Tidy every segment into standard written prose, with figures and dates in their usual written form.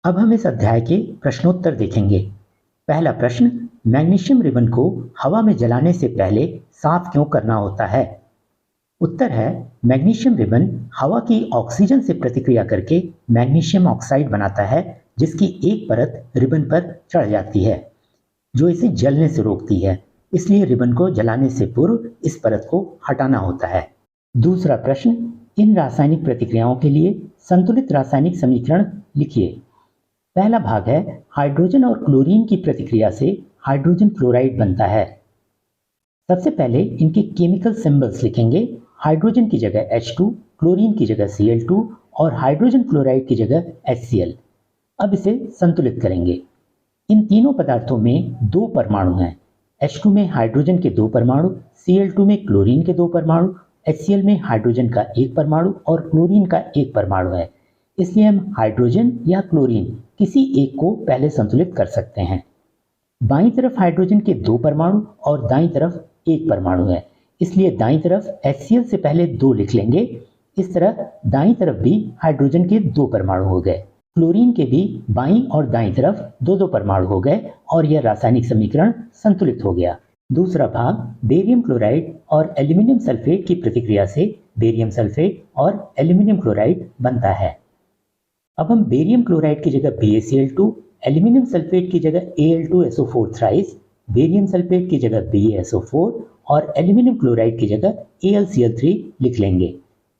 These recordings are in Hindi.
अब हम इस अध्याय के प्रश्नोत्तर देखेंगे। पहला प्रश्न, मैग्नीशियम रिबन को हवा में जलाने से पहले साफ क्यों करना होता है? उत्तर है, मैग्नीशियम रिबन हवा की ऑक्सीजन से प्रतिक्रिया करके मैग्नीशियम ऑक्साइड बनाता है, जिसकी एक परत रिबन पर चढ़ जाती है जो इसे जलने से रोकती है। इसलिए रिबन को जलाने से पूर्व इस परत को हटाना होता है। दूसरा प्रश्न, इन रासायनिक प्रतिक्रियाओं के लिए संतुलित रासायनिक समीकरण लिखिए। पहला भाग है, हाइड्रोजन और क्लोरीन की प्रतिक्रिया से हाइड्रोजन क्लोराइड बनता है। सबसे पहले इनके केमिकल सिंबल्स लिखेंगे। हाइड्रोजन की जगह H2, क्लोरीन की जगह Cl2 और हाइड्रोजन क्लोराइड की जगह HCl। अब इसे संतुलित करेंगे। इन तीनों पदार्थों में दो परमाणु हैं। H2 में हाइड्रोजन के दो परमाणु, Cl2 में क्लोरीन के दो परमाणु, HCl में हाइड्रोजन का एक परमाणु और क्लोरीन का एक परमाणु है। इसलिए हम हाइड्रोजन या क्लोरीन किसी एक को पहले संतुलित कर सकते हैं। बाईं तरफ हाइड्रोजन के दो परमाणु और दाईं तरफ एक परमाणु है, इसलिए दाईं तरफ HCl से पहले दो लिख लेंगे। इस तरह दाईं तरफ भी हाइड्रोजन के दो परमाणु हो गए। क्लोरीन के भी बाईं और दाईं तरफ दो दो परमाणु हो गए और यह रासायनिक समीकरण संतुलित हो गया। दूसरा भाग, बेरियम क्लोराइड और एल्यूमिनियम सल्फेट की प्रतिक्रिया से बेरियम सल्फेट और एल्यूमिनियम क्लोराइड बनता है। अब हम बेरियम क्लोराइड की जगह BaCl2, एल्यूमिनियम सल्फेट की जगह Al2SO4 थ्राइस, बेरियम सल्फेट की जगह BaSO4 और एल्यूमिनियम क्लोराइड की जगह AlCl3 लिख लेंगे।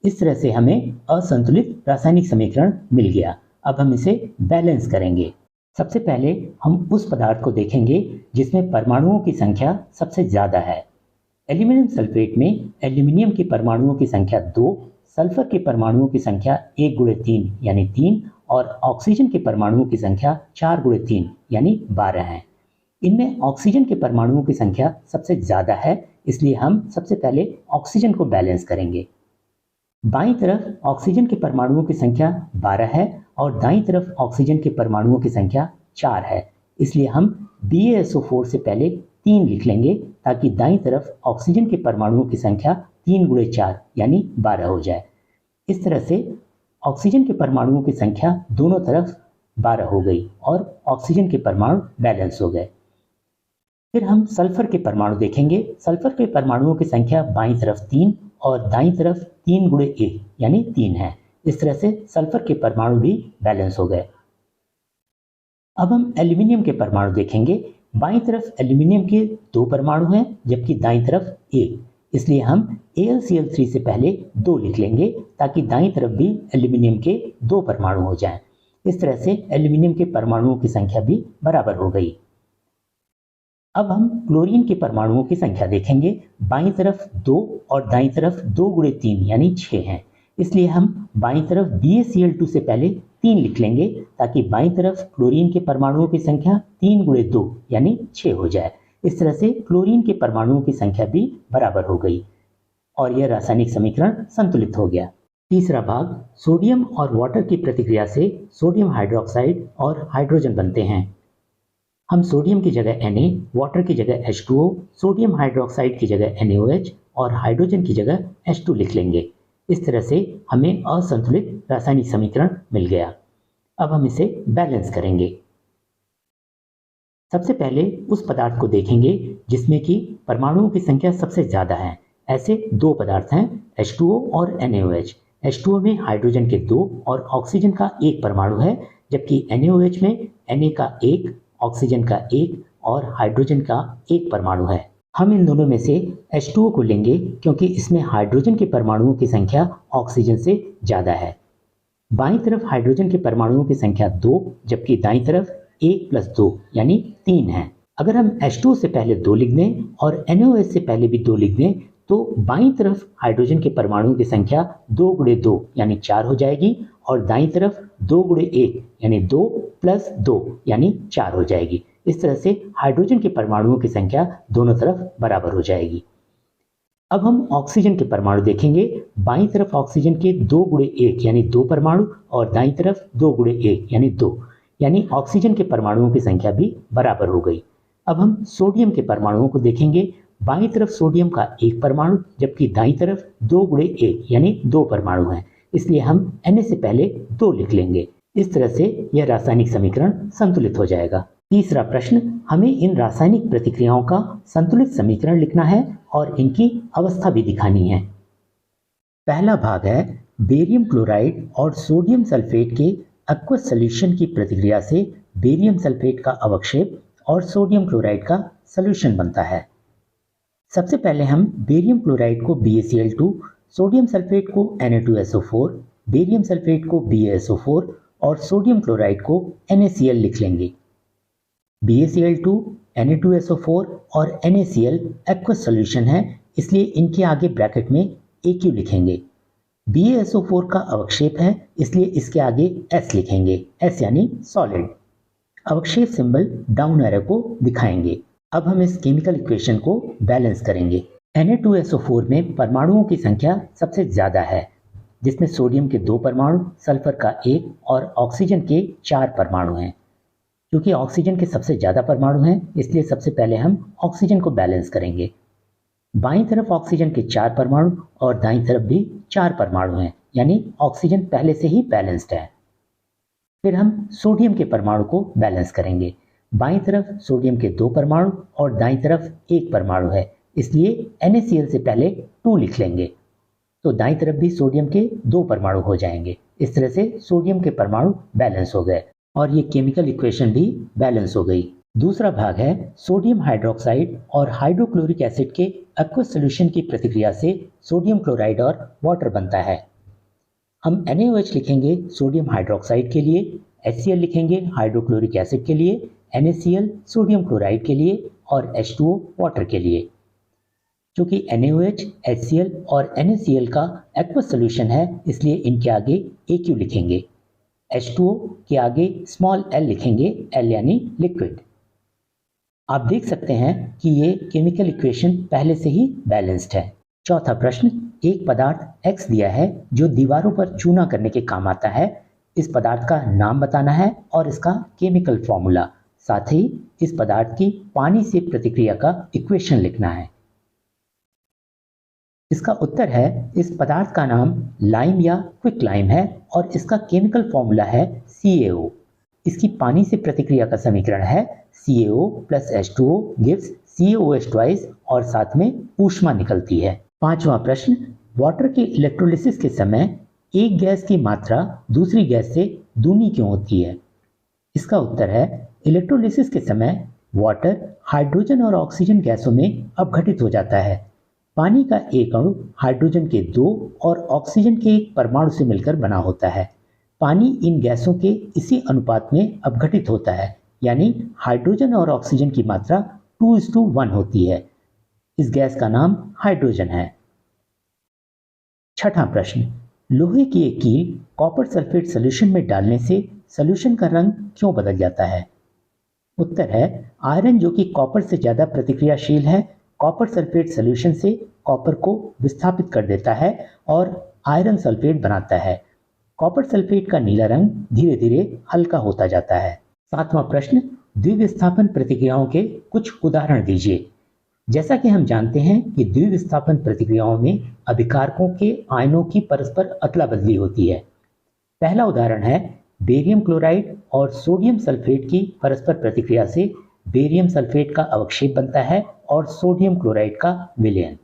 इस तरह से हमें असंतुलित रासायनिक समीकरण मिल गया। अब हम इसे बैलेंस करेंगे। सबसे पहले हम उस पदार्थ को देखेंगे जिसमें परमाणुओं की संख्या सबसे ज्यादा है। एल्यूमिनियम सल्फेट में एल्यूमिनियम के परमाणुओं की संख्या 2, सल्फर के परमाणुओं की संख्या 1 गुणे 3 यानी 3 और ऑक्सीजन के परमाणुओं की संख्या 4 गुणे 3 यानी 12 है। इनमें ऑक्सीजन के परमाणुओं की संख्या सबसे ज्यादा है, इसलिए हम सबसे पहले ऑक्सीजन को बैलेंस करेंगे। बाईं तरफ ऑक्सीजन के परमाणुओं की संख्या 12 है और दाईं तरफ ऑक्सीजन के परमाणुओं की संख्या 4 है, इसलिए हम BaSO4 से पहले 3 लिख लेंगे ताकि दाईं तरफ ऑक्सीजन के परमाणुओं की संख्या 3 गुणे 4 यानी 12 हो जाए। इस तरह से ऑक्सीजन के परमाणुओं की संख्या दोनों तरफ 12 हो गई और ऑक्सीजन के परमाणु बैलेंस हो गए। फिर हम सल्फर के परमाणु देखेंगे। सल्फर के परमाणुओं की संख्या बाईं तरफ 3 और दाईं तरफ 3 गुणे 1 यानी 3 है। इस तरह से सल्फर के परमाणु भी बैलेंस हो गए। अब हम एल्यूमिनियम के परमाणु देखेंगे। बाईं तरफ एल्यूमिनियम के दो परमाणु हैं जबकि दाईं तरफ एक, इसलिए हम AlCl3 से पहले 2 लिख लेंगे ताकि दाईं तरफ भी एल्यूमिनियम के दो परमाणु हो जाएं। इस तरह से एल्यूमिनियम के परमाणुओं की संख्या भी बराबर हो गई। अब हम क्लोरीन के परमाणुओं की संख्या देखेंगे। बाईं तरफ 2 और दाईं तरफ 2 गुणे 3 यानी 6 हैं, इसलिए हम बाईं तरफ BaCl2 से पहले 3 लिख लेंगे ताकि बाईं तरफ क्लोरीन के परमाणुओं की संख्या 3 गुणे 2 यानी 6 हो जाए। इस तरह से क्लोरीन के परमाणुओं की संख्या भी बराबर हो गई और यह रासायनिक समीकरण संतुलित हो गया। तीसरा भाग, सोडियम और वाटर की प्रतिक्रिया से सोडियम हाइड्रोक्साइड और हाइड्रोजन बनते हैं। हम सोडियम की जगह Na, वाटर की जगह H2O, सोडियम हाइड्रोक्साइड की जगह NaOH और हाइड्रोजन की जगह H2 लिख लेंगे। इस तरह से हमें असंतुलित रासायनिक समीकरण मिल गया। अब हम इसे बैलेंस करेंगे। सबसे पहले उस पदार्थ को देखेंगे जिसमें कि परमाणुओं की संख्या सबसे ज्यादा है। ऐसे दो पदार्थ हैं, H2O और NaOH। H2O में हाइड्रोजन के 2 और ऑक्सीजन का एक परमाणु है, जबकि NaOH में Na का 1, ऑक्सीजन का 1 और हाइड्रोजन का एक परमाणु है। हम इन दोनों में से H2O को लेंगे क्योंकि इसमें हाइड्रोजन के परमाणुओं की संख्या ऑक्सीजन से ज्यादा है। बाईं तरफ हाइड्रोजन के परमाणुओं की संख्या 2 जबकि दाईं तरफ 1 + 2 यानी 3 है। अगर हम H2O से पहले 2 लिख दें और NaOH से पहले भी 2 लिख दें तो बाईं तरफ हाइड्रोजन के परमाणुओं की संख्या 2 गुणे 2 यानी 4 हो जाएगी और दाईं तरफ 2 गुणे 1 यानी 2 + 2 यानी 4 हो जाएगी। इस तरह से हाइड्रोजन के परमाणुओं की संख्या दोनों तरफ बराबर हो जाएगी। अब हम ऑक्सीजन के परमाणु देखेंगे। बाईं तरफ ऑक्सीजन के 2 गुणे 1 यानी 2 परमाणु और दाईं तरफ 2 गुणे 1 यानी 2, यानी ऑक्सीजन के परमाणुओं की संख्या भी बराबर हो गई। अब हम सोडियम के परमाणुओं को देखेंगे। बाईं तरफ सोडियम का एक परमाणु जबकि दाईं तरफ 2 गुणे 1 यानी 2 परमाणु हैं, इसलिए हम Na से पहले 2 लिख लेंगे। इस तरह से यह रासायनिक समीकरण संतुलित हो जाएगा। तीसरा प्रश्न, हमें इन रासायनिक प्रतिक्रियाओं का संतुलित समीकरण लिखना है और इनकी अवस्था भी दिखानी है। पहला भाग है बेरियम क्लोराइड और सोडियम सल्फेट के एक्वस सॉल्यूशन की प्रतिक्रिया से बेरियम सल्फेट का अवक्षेप और सोडियम क्लोराइड का सॉल्यूशन बनता है। सबसे पहले हम बेरियम क्लोराइड को BaCl2, सोडियम सल्फेट को Na2SO4, बेरियम सल्फेट को BaSO4 और सोडियम क्लोराइड को NaCl लिख लेंगे। BaCl2, Na2SO4 और NaCl एक्वस सॉल्यूशन है, इसलिए इनके आगे ब्रैकेट में Aq लिखेंगे। BaSO4 का अवक्षेप है, इसलिए इसके आगे S लिखेंगे, S यानी सॉलिड। अवक्षेप सिंबल डाउन एरो को दिखाएंगे। अब हम इस केमिकल इक्वेशन को बैलेंस करेंगे। Na2SO4 में परमाणुओं की संख्या सबसे ज्यादा है, जिसमें सोडियम के 2 परमाणु, सल्फर का 1 और ऑक्सीजन के 4 परमाणु हैं। क्योंकि ऑक्सीजन के सबसे ज्यादा परमाणु हैं, इसलिए सबसे पहले हम ऑक्सीजन को बैलेंस करेंगे। बाईं तरफ ऑक्सीजन के 4 परमाणु और दाईं तरफ भी 4 परमाणु हैं, यानी ऑक्सीजन पहले से ही बैलेंस्ड है। फिर हम सोडियम के परमाणु को बैलेंस करेंगे। बाईं तरफ सोडियम के 2 परमाणु और दाईं तरफ 1 परमाणु है, इसलिए NaCl से पहले 2 लिख लेंगे, तो दाईं तरफ भी सोडियम के 2 परमाणु हो जाएंगे। इस तरह से सोडियम के परमाणु बैलेंस हो गए और ये केमिकल इक्वेशन भी बैलेंस हो गई। दूसरा भाग है सोडियम हाइड्रोक्साइड और हाइड्रोक्लोरिक एसिड के एक्वस सॉल्यूशन की प्रतिक्रिया से सोडियम क्लोराइड और वाटर बनता है। हम NaOH लिखेंगे सोडियम हाइड्रोक्साइड के लिए, HCl लिखेंगे हाइड्रोक्लोरिक एसिड के लिए, NaCl सोडियम क्लोराइड के लिए और H2O वाटर के लिए। क्योंकि NaOH, HCl और NaCl का एक्वस सॉल्यूशन है, इसलिए इनके आगे Aq लिखेंगे। H2O के आगे स्मॉल l लिखेंगे, L यानी लिक्विड। आप देख सकते हैं कि ये केमिकल इक्वेशन पहले से ही बैलेंस्ड है। चौथा प्रश्न, एक पदार्थ X दिया है जो दीवारों पर चूना करने के काम आता है। इस पदार्थ का नाम बताना है और इसका केमिकल फॉर्मूला, साथ ही इस पदार्थ की पानी से प्रतिक्रिया का इक्वेशन लिखना है। इसका उत्तर है इस पदार्थ का नाम लाइम या क्विक लाइम है और इसका केमिकल फॉर्मूला है CaO। इसकी पानी से प्रतिक्रिया का समीकरण है CaO plus H2O gives CaOH twice और साथ में ऊष्मा निकलती है। पांचवा प्रश्न, वाटर के इलेक्ट्रोलिसिस के समय एक गैस की मात्रा दूसरी गैस से दूनी क्यों होती है? इसका उत्तर है इलेक्ट्रोलिसिस के समय वाटर हाइड्रोजन और ऑक्सीजन गैसों में अपघटित हो जाता है। पानी का एक अणु हाइड्रोजन के 2 और ऑक्सीजन के 1 परमाणु से मिलकर बना होता है। पानी इन गैसों के इसी अनुपात में अपघटित होता है, यानी हाइड्रोजन और ऑक्सीजन की मात्रा 2:1 होती है। इस गैस का नाम हाइड्रोजन है। छठा प्रश्न, लोहे की एक कील कॉपर सल्फेट सॉल्यूशन में डालने से सॉल्यूशन का रंग क्यों बदल जाता है? उत्तर है आयरन, जो कि कॉपर से ज्यादा प्रतिक्रियाशील है, कॉपर सल्फेट सॉल्यूशन से कॉपर को विस्थापित कर देता है और आयरन सल्फेट बनाता है। कॉपर सल्फेट का नीला रंग धीरे धीरे हल्का होता जाता है। सातवां प्रश्न, द्विविस्थापन प्रतिक्रियाओं के कुछ उदाहरण दीजिए। जैसा कि हम जानते हैं कि द्विविस्थापन प्रतिक्रियाओं में अभिकारकों के आयनों की परस्पर अदला बदली होती है। पहला उदाहरण है बेरियम क्लोराइड और सोडियम सल्फेट की परस्पर प्रतिक्रिया से बेरियम सल्फेट का अवक्षेप बनता है और सोडियम क्लोराइड का विलयन।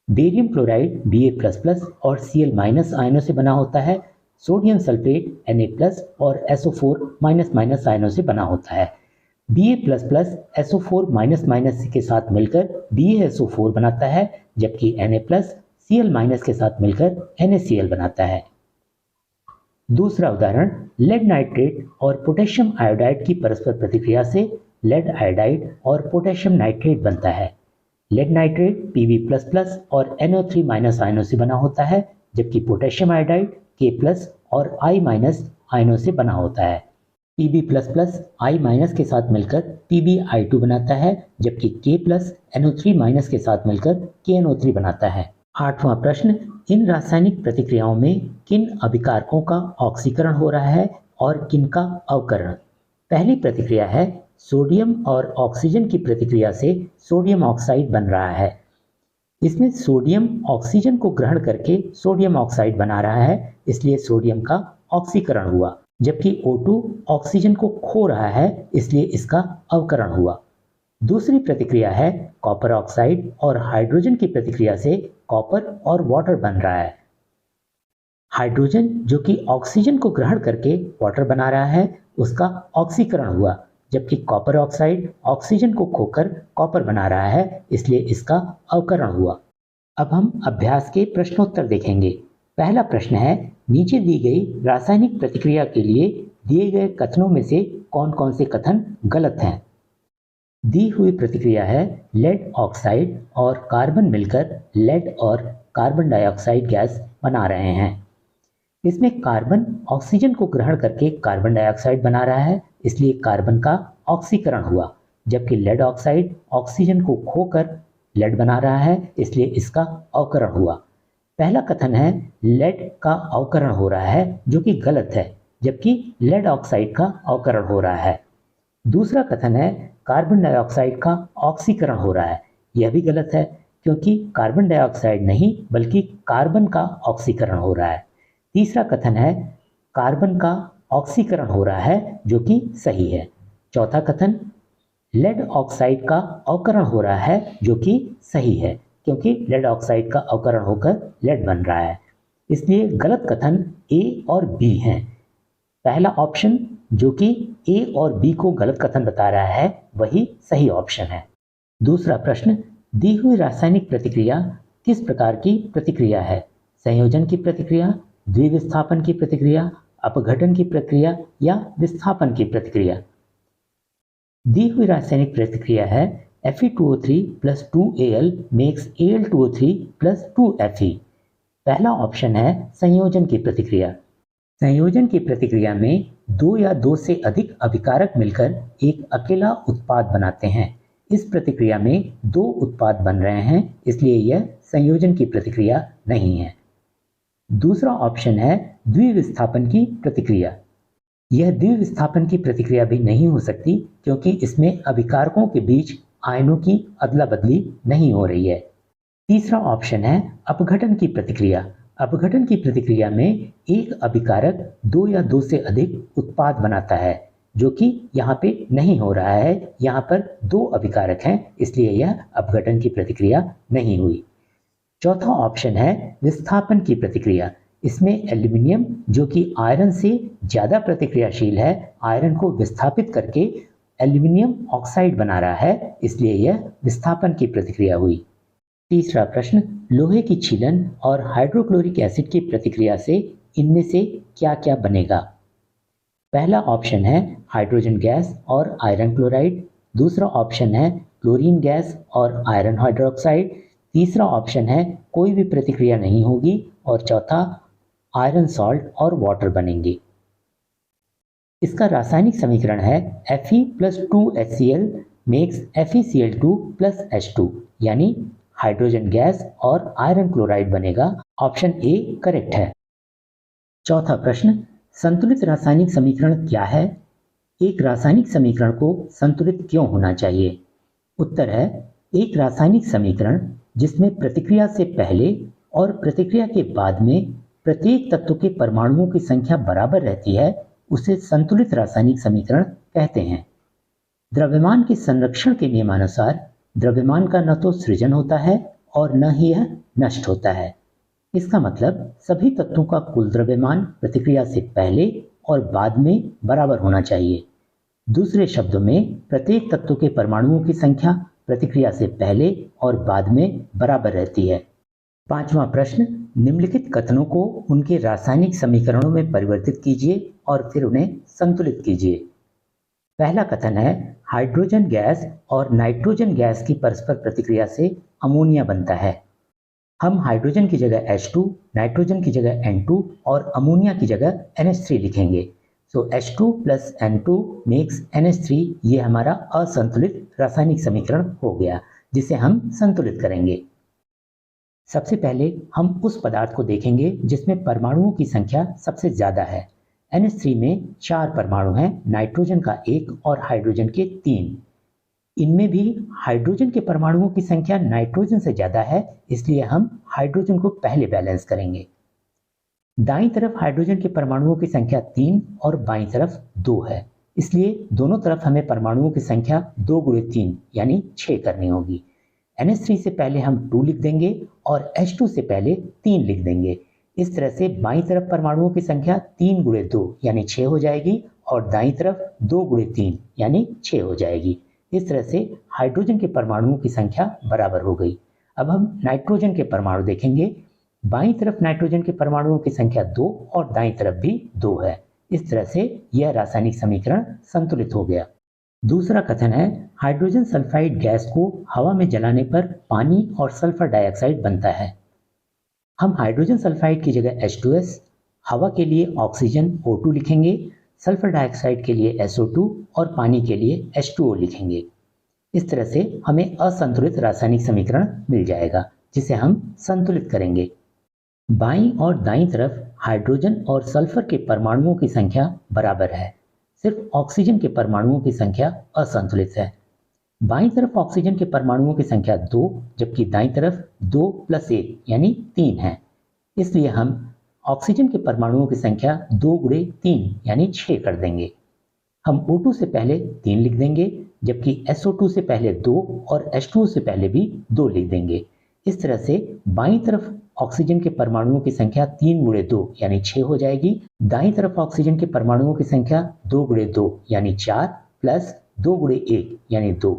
बेरियम क्लोराइड Ba++ और Cl- आयनों से बना होता है। सोडियम सल्फेट Na+ और SO4- आयनों से बना होता है। Ba++ SO4- के साथ मिलकर BaSO4 बनाता है, जबकि Na+ Cl- के साथ मिलकर NaCl बनाता है। दूसरा उदाहरण, लेड नाइट्रेट और पोटेशियम आयोडाइड की परस्पर प्रतिक्रिया से लेड आयोडाइड और पोटेशियम नाइट्रेट बनता है। लेड नाइट्रेट Pb++ और NO3- आयनों से बना होता है, जबकि पोटेशियम आयोडाइड K+ और I- आयनों से बना होता है। Pb++ I- के साथ मिलकर PbI2 बनाता है, जबकि K+ NO3- के साथ मिलकर KNO3 बनाता है। आठवां प्रश्न, इन रासायनिक प्रतिक्रियाओं में किन अभिकारकों का ऑक्सीकरण हो रहा है और किन का अवकरण? पहली प्रतिक्रिया है सोडियम और ऑक्सीजन की प्रतिक्रिया से सोडियम ऑक्साइड बन रहा है। इसमें सोडियम ऑक्सीजन को ग्रहण करके सोडियम ऑक्साइड बना रहा है, इसलिए सोडियम का ऑक्सीकरण हुआ। जबकि O2 ऑक्सीजन को खो रहा है, इसलिए इसका अवकरण हुआ। दूसरी प्रतिक्रिया है कॉपर ऑक्साइड और हाइड्रोजन की प्रतिक्रिया से कॉपर और वाटर बन रहा है। हाइड्रोजन जो कि ऑक्सीजन को ग्रहण करके वाटर बना रहा है, उसका ऑक्सीकरण हुआ, जबकि कॉपर ऑक्साइड ऑक्सीजन को खोकर कॉपर बना रहा है, इसलिए इसका अवकरण हुआ। अब हम अभ्यास के प्रश्नोत्तर देखेंगे। पहला प्रश्न है, नीचे दी गई रासायनिक प्रतिक्रिया के लिए दिए गए कथनों में से कौन कौन से कथन गलत हैं। दी हुई प्रतिक्रिया है लेड ऑक्साइड और कार्बन मिलकर लेड और कार्बन डाइऑक्साइड गैस बना रहे हैं। इसमें कार्बन ऑक्सीजन को ग्रहण करके कार्बन डाइऑक्साइड बना रहा है, इसलिए कार्बन का ऑक्सीकरण हुआ, जबकि लेड ऑक्साइड ऑक्सीजन को खोकर लेड बना रहा है, इसलिए इसका अवकरण हुआ। पहला कथन है लेड का अवकरण हो रहा है, जो कि गलत है, जबकि लेड ऑक्साइड का अवकरण हो रहा है। दूसरा कथन है कार्बन डाइऑक्साइड का ऑक्सीकरण हो रहा है, यह भी गलत है, क्योंकि कार्बन डाइऑक्साइड नहीं बल्कि कार्बन का ऑक्सीकरण हो रहा है। तीसरा कथन है कार्बन का ऑक्सीकरण हो रहा है, जो कि सही है। चौथा कथन लेड ऑक्साइड का अवकरण हो रहा है, जो कि सही है, क्योंकि लेड ऑक्साइड का अवकरण होकर लेड बन रहा है। इसलिए गलत कथन ए और बी हैं। पहला ऑप्शन जो कि ए और बी को गलत कथन बता रहा है, वही सही ऑप्शन है। दूसरा प्रश्न, दी हुई रासायनिक प्रतिक्रिया किस प्रकार की प्रतिक्रिया है? संयोजन की प्रतिक्रिया, द्विविस्थापन की प्रतिक्रिया, अपघटन की प्रक्रिया या विस्थापन की प्रतिक्रिया? दी हुई रासायनिक प्रतिक्रिया है Fe2O3 plus 2Al makes Al2O3 plus 2Fe। पहला ऑप्शन है संयोजन की प्रतिक्रिया। संयोजन की प्रतिक्रिया में दो या दो से अधिक अभिकारक मिलकर एक अकेला उत्पाद बनाते हैं। इस प्रतिक्रिया में दो उत्पाद बन रहे हैं, इसलिए यह संयोजन की प्रतिक्रिया नहीं है। दूसरा ऑप्शन है द्विविस्थापन की प्रतिक्रिया। यह द्विविस्थापन की प्रतिक्रिया भी नहीं हो सकती, क्योंकि इसमें अभिकारकों के बीच आयनों की अदला बदली नहीं हो रही है। तीसरा ऑप्शन है अपघटन की प्रतिक्रिया। अपघटन की प्रतिक्रिया में एक अभिकारक दो या दो से अधिक उत्पाद बनाता है, जो कि यहाँ पे नहीं हो रहा है। यहाँ पर दो अभिकारक हैं, इसलिए यह अपघटन की प्रतिक्रिया नहीं हुई। चौथा ऑप्शन है विस्थापन की प्रतिक्रिया। इसमें एल्यूमिनियम जो कि आयरन से ज़्यादा प्रतिक्रियाशील है, आयरन को विस्थापित करके एल्यूमिनियम ऑक्साइड बना रहा है, इसलिए यह विस्थापन की प्रतिक्रिया हुई। तीसरा प्रश्न, लोहे की छीलन और हाइड्रोक्लोरिक एसिड की प्रतिक्रिया से इनमें से क्या क्या बनेगा? पहला ऑप्शन है हाइड्रोजन गैस और आयरन क्लोराइड। दूसरा ऑप्शन है क्लोरीन गैस और आयरन हाइड्रोक्साइड। तीसरा ऑप्शन है कोई भी प्रतिक्रिया नहीं होगी और चौथा आयरन सॉल्ट और वाटर बनेंगे। इसका रासायनिक समीकरण है Fe plus 2HCl makes FeCl2 plus H2, यानी हाइड्रोजन गैस और आयरन क्लोराइड बनेगा। ऑप्शन ए करेक्ट है। चौथा प्रश्न, संतुलित रासायनिक समीकरण क्या है? एक रासायनिक समीकरण को संतुलित क्यों होना चाहिए? उत्तर है एक रासायनिक समीकरण जिसमें प्रतिक्रिया से पहले और प्रतिक्रिया के बाद में प्रत्येक तत्व के परमाणुओं की संख्या बराबर रहती है, उसे संतुलित रासायनिक समीकरण कहते हैं। द्रव्यमान के संरक्षण के नियमानुसार द्रव्यमान का न तो सृजन होता है और न ही यह नष्ट होता है। इसका मतलब सभी तत्वों का कुल द्रव्यमान प्रतिक्रिया से पहले और बाद में बराबर होना चाहिए। दूसरे शब्दों में प्रत्येक तत्व के परमाणुओं की संख्या प्रतिक्रिया से पहले और बाद में बराबर रहती है। पांचवा प्रश्न, निम्नलिखित कथनों को उनके रासायनिक समीकरणों में परिवर्तित कीजिए और फिर उन्हें संतुलित कीजिए। पहला कथन है हाइड्रोजन गैस और नाइट्रोजन गैस की परस्पर प्रतिक्रिया से अमोनिया बनता है। हम हाइड्रोजन की जगह H2, नाइट्रोजन की जगह N2 और अमोनिया की जगह NH3 लिखेंगे। सो H2 plus N2 makes NH3, ये हमारा असंतुलित रासायनिक समीकरण हो गया, जिसे हम संतुलित करेंगे। सबसे पहले हम उस पदार्थ को देखेंगे जिसमें परमाणुओं की संख्या सबसे ज़्यादा है। NH3 में 4 परमाणु हैं, नाइट्रोजन का 1 और हाइड्रोजन के 3। इनमें भी हाइड्रोजन के परमाणुओं की संख्या नाइट्रोजन से ज़्यादा है, इसलिए हम हाइड्रोजन को पहले बैलेंस करेंगे। दाईं तरफ हाइड्रोजन के परमाणुओं की संख्या 3 और बाईं तरफ 2 है, इसलिए दोनों तरफ हमें परमाणुओं की संख्या 2 गुणे 3 यानी 6 करनी होगी। NH3 से पहले हम 2 लिख देंगे और H2 से पहले 3 लिख देंगे। इस तरह से बाईं तरफ परमाणुओं की संख्या 3 गुणे 2 यानी 6 हो जाएगी और दाईं तरफ 2 गुणे 3 यानी 6 हो जाएगी। इस तरह से हाइड्रोजन के परमाणुओं की संख्या बराबर हो गई। अब हम नाइट्रोजन के परमाणु देखेंगे। बाईं तरफ नाइट्रोजन के परमाणुओं की संख्या 2 और दाईं तरफ भी 2 है। इस तरह से यह रासायनिक समीकरण संतुलित हो गया। दूसरा कथन है, हाइड्रोजन सल्फाइड गैस को हवा में जलाने पर पानी और सल्फर डाइऑक्साइड बनता है। हम हाइड्रोजन सल्फाइड की जगह H2S, हवा के लिए ऑक्सीजन O2 लिखेंगे, सल्फर डाइऑक्साइड के लिए SO2 और पानी के लिए H2O लिखेंगे। इस तरह से हमें असंतुलित रासायनिक समीकरण मिल जाएगा, जिसे हम संतुलित करेंगे। बाईं और दाईं तरफ हाइड्रोजन और सल्फर के परमाणुओं की संख्या बराबर है, सिर्फ ऑक्सीजन के परमाणुओं की संख्या असंतुलित है। बाईं तरफ ऑक्सीजन के परमाणुओं की संख्या 2 जबकि दाईं तरफ 2 + 1 यानी 3 है। इसलिए हम ऑक्सीजन के परमाणुओं की संख्या 2 गुणे 3 यानी 6 कर देंगे। हम O2 से पहले 3 लिख देंगे जबकि SO2 से पहले 2 और H2O से पहले भी 2 लिख देंगे। इस तरह से बाईं तरफ ऑक्सीजन के परमाणुओं की संख्या 3 गुणे 2 यानी 6 हो जाएगी। दाईं तरफ ऑक्सीजन के परमाणुओं की संख्या 2 गुणे 2 यानी 4 प्लस 2 गुणे 1 यानी 2,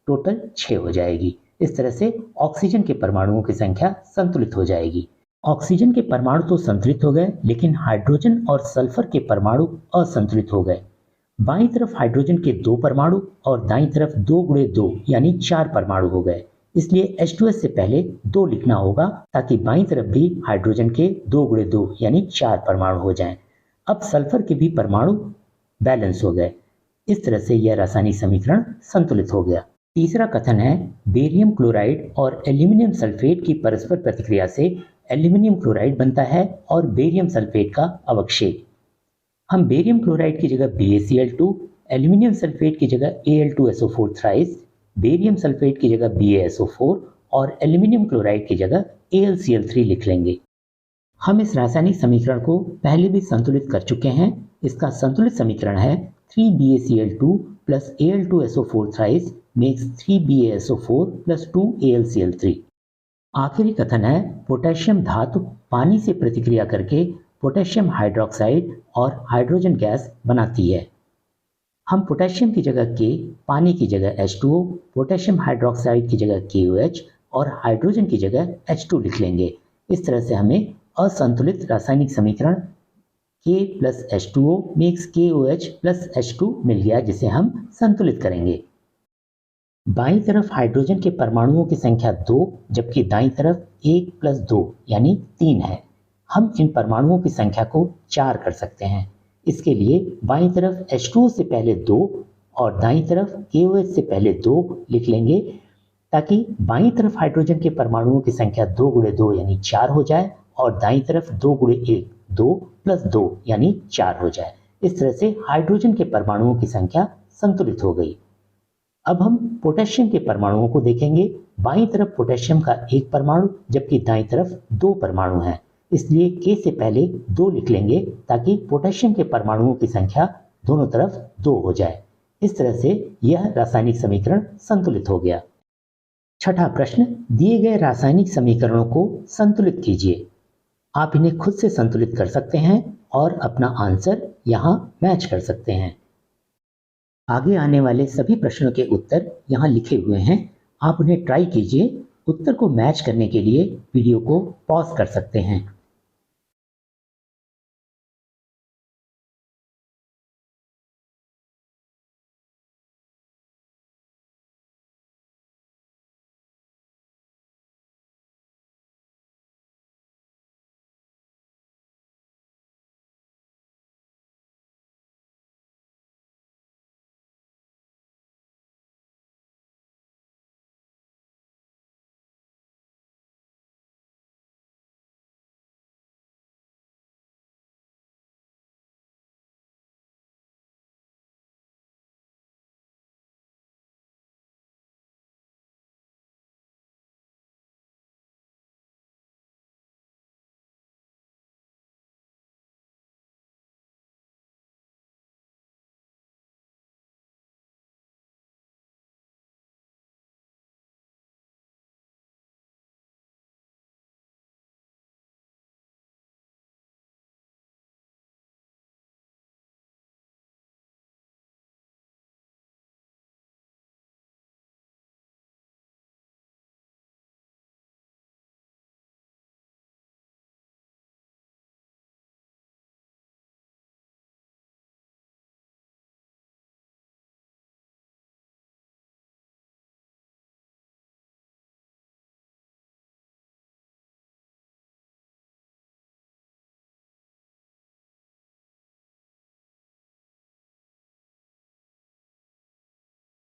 टोटल 6 हो जाएगी। इस तरह से ऑक्सीजन के परमाणुओं की संख्या संतुलित हो जाएगी। ऑक्सीजन के परमाणु तो संतुलित हो गए, लेकिन हाइड्रोजन और सल्फर के परमाणु असंतुलित हो गए। बाईं तरफ हाइड्रोजन के 2 परमाणु और दाईं तरफ 2 गुणे 2 यानी 4 परमाणु हो गए। इसलिए H2S से पहले 2 लिखना होगा ताकि बाईं तरफ भी हाइड्रोजन के 2 गुणे 2 यानी 4 परमाणु हो जाएं। अब सल्फर के भी परमाणु बैलेंस हो गए। इस तरह से यह रासायनिक समीकरण संतुलित हो गया। तीसरा कथन है, बेरियम क्लोराइड और एल्यूमिनियम सल्फेट की परस्पर प्रतिक्रिया से एल्यूमिनियम क्लोराइड बनता है और बेरियम सल्फेट का अवक्षेप। हम बेरियम क्लोराइड की जगह BaCl2, एल्यूमिनियम सल्फेट की जगह Al2SO4 थ्राइस, बेरियम सल्फेट की जगह BaSO4 और एल्यूमिनियम क्लोराइड की जगह AlCl3 लिख लेंगे। हम इस रासायनिक समीकरण को पहले भी संतुलित कर चुके हैं। इसका संतुलित समीकरण है 3BaCl2 + Al2SO4 thrice makes 3BaSO4 + 2AlCl3। आखिरी कथन है, पोटेशियम धातु पानी से प्रतिक्रिया करके पोटेशियम हाइड्रोक्साइड और हाइड्रोजन गैस बनाती है। हम पोटेशियम की जगह K, पानी की जगह H2O, पोटेशियम हाइड्रोक्साइड की जगह KOH और हाइड्रोजन की जगह H2 लिख लेंगे। इस तरह से हमें असंतुलित रासायनिक समीकरण K + H2O makes KOH + H2 मिल गया, जिसे हम संतुलित करेंगे। बाईं तरफ हाइड्रोजन के परमाणुओं की संख्या 2 जबकि दाईं तरफ 1 + 2 यानी 3 है। हम इन परमाणुओं की संख्या को 4 कर सकते हैं। इसके लिए बाईं तरफ H2O से पहले 2 और दाईं तरफ KOH से पहले 2 लिख लेंगे ताकि बाईं तरफ हाइड्रोजन के परमाणुओं की संख्या 2 गुणे 2 यानी 4 हो जाए और दाईं तरफ 2 गुणे 1 2 + 2 यानी 4 हो जाए। इस तरह से हाइड्रोजन के परमाणुओं की संख्या संतुलित हो गई। अब हम पोटेशियम के परमाणुओं को देखेंगे। बाईं तरफ पोटेशियम का 1 परमाणु जबकि दाईं तरफ 2 परमाणु हैं। इसलिए K से पहले 2 लिख लेंगे ताकि पोटेशियम के परमाणुओं की संख्या दोनों तरफ 2 हो जाए। इस तरह से यह रासायनिक समीकरण संतुलित हो गया। छठा प्रश्न, दिए गए रासायनिक समीकरणों को संतुलित कीजिए। आप इन्हें खुद से संतुलित कर सकते हैं और अपना आंसर यहाँ मैच कर सकते हैं। आगे आने वाले सभी प्रश्नों के उत्तर यहाँ लिखे हुए हैं। आप उन्हें ट्राई कीजिए। उत्तर को मैच करने के लिए वीडियो को पॉज कर सकते हैं।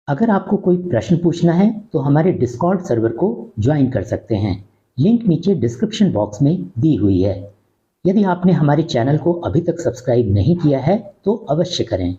अगर आपको कोई प्रश्न पूछना है तो हमारे डिस्कॉर्ड सर्वर को ज्वाइन कर सकते हैं। लिंक नीचे डिस्क्रिप्शन बॉक्स में दी हुई है। यदि आपने हमारे चैनल को अभी तक सब्सक्राइब नहीं किया है तो अवश्य करें।